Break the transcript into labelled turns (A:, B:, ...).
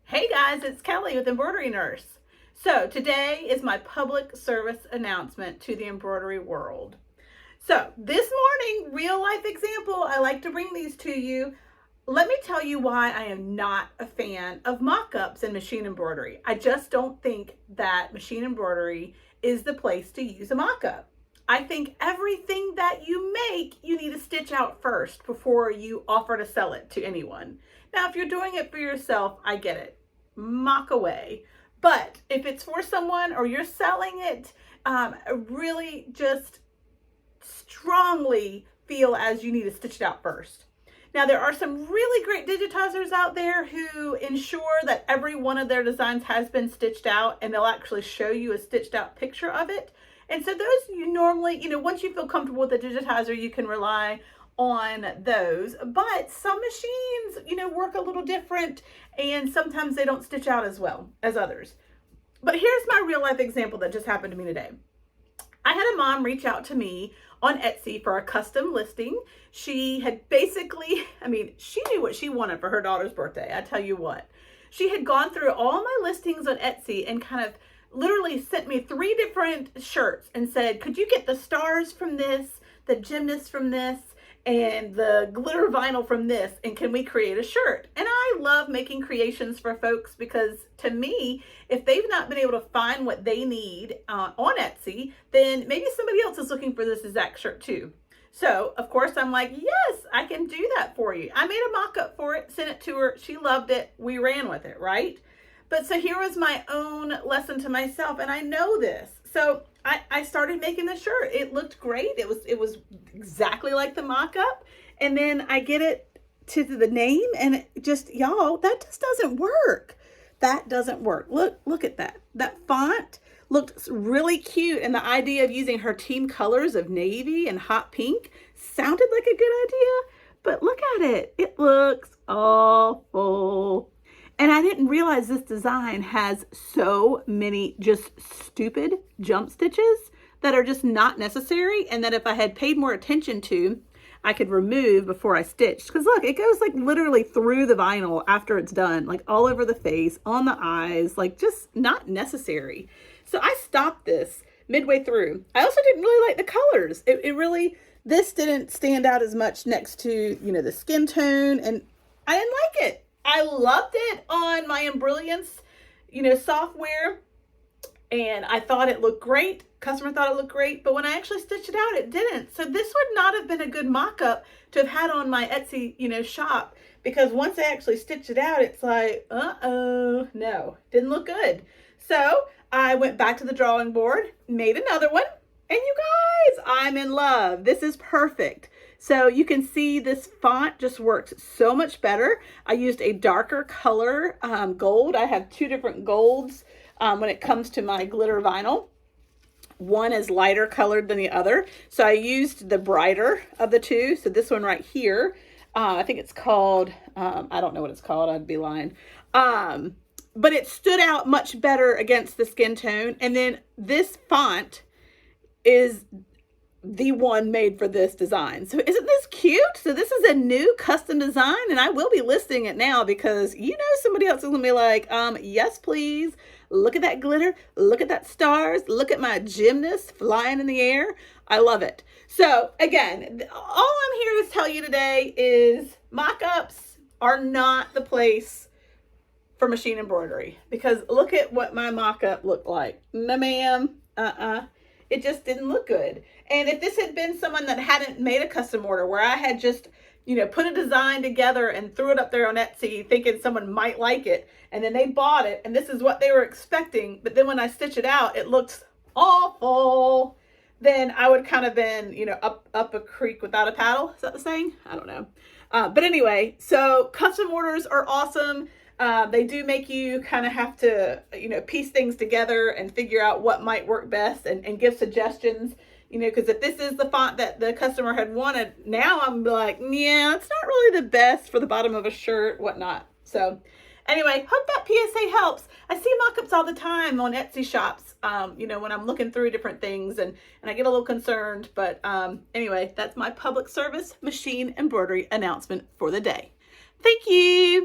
A: Hey guys, it's Kelly with Embroidery Nurse. So today is my public service announcement to the embroidery world. So this morning, real life example, I like to bring these to you. Let me tell you why I am not a fan of mock-ups in machine embroidery. I just don't think that machine embroidery is the place to use a mock-up. I think everything that you make, you need to stitch out first before you offer to sell it to anyone. Now, if you're doing it for yourself, I get it. Mock away. But if it's for someone or you're selling it, really just strongly feel as you need to stitch it out first. Now, there are some really great digitizers out there who ensure that every one of their designs has been stitched out, and they'll actually show you a stitched out picture of it. And so those you normally, once you feel comfortable with the digitizer, you can rely on those. But some machines, work a little different, and sometimes they don't stitch out as well as others. But here's my real life example that just happened to me today. I had a mom reach out to me on Etsy for a custom listing. She had basically, she knew what she wanted for her daughter's birthday. I tell you what, she had gone through all my listings on Etsy and kind of literally sent me 3 different shirts and said, could you get the stars from this, the gymnast from this, and the glitter vinyl from this, and can we create a shirt? And I love making creations for folks because to me, if they've not been able to find what they need on Etsy, then maybe somebody else is looking for this exact shirt too. So of course I'm like, yes, I can do that for you. I made a mock-up for it, sent it to her. She loved it. We ran with it, right? But so here was my own lesson to myself, and I know this. So I started making the shirt. It looked great. It was exactly like the mock-up. And then I get it to the name, and it just, y'all, that just doesn't work. That doesn't work. Look at that. That font looked really cute, and the idea of using her team colors of navy and hot pink sounded like a good idea, but look at it. It looks awful. And I didn't realize this design has so many just stupid jump stitches that are just not necessary, and that if I had paid more attention to, I could remove before I stitched. Because look, it goes like literally through the vinyl after it's done, like all over the face, on the eyes, like just not necessary. So I stopped this midway through. I also didn't really like the colors. This didn't stand out as much next to, the skin tone, and I didn't like it. I loved it on my Embrilliance, software, and I thought it looked great. Customer thought it looked great, but when I actually stitched it out, it didn't. So this would not have been a good mock-up to have had on my Etsy, shop, because once I actually stitched it out, it's like, no, didn't look good. So I went back to the drawing board, made another one, and you guys, I'm in love. This is perfect. So you can see this font just works so much better. I used a darker color gold. I have 2 different golds when it comes to my glitter vinyl. One is lighter colored than the other. So I used the brighter of the 2. So this one right here, I think it's called, I don't know what it's called, I'd be lying. But it stood out much better against the skin tone. And then this font is the one made for this design. So isn't this cute? So this is a new custom design, and I will be listing it now because somebody else is gonna be like, yes, please. Look at that glitter. Look at that stars. Look at my gymnast flying in the air. I love it. So again, all I'm here to tell you today is mock-ups are not the place for machine embroidery, because look at what my mock-up looked like. No, ma'am. It just didn't look good. And if this had been someone that hadn't made a custom order, where I had just, put a design together and threw it up there on Etsy thinking someone might like it, and then they bought it, and this is what they were expecting, but then when I stitch it out, it looks awful, then I would kind of been, up a creek without a paddle. Is that the saying? I don't know. But anyway, so custom orders are awesome. They do make you kind of have to, piece things together and figure out what might work best, and give suggestions, because if this is the font that the customer had wanted, now I'm like, yeah, it's not really the best for the bottom of a shirt, whatnot. So anyway, hope that PSA helps. I see mock-ups all the time on Etsy shops, when I'm looking through different things, and I get a little concerned. But anyway, that's my public service machine embroidery announcement for the day. Thank you.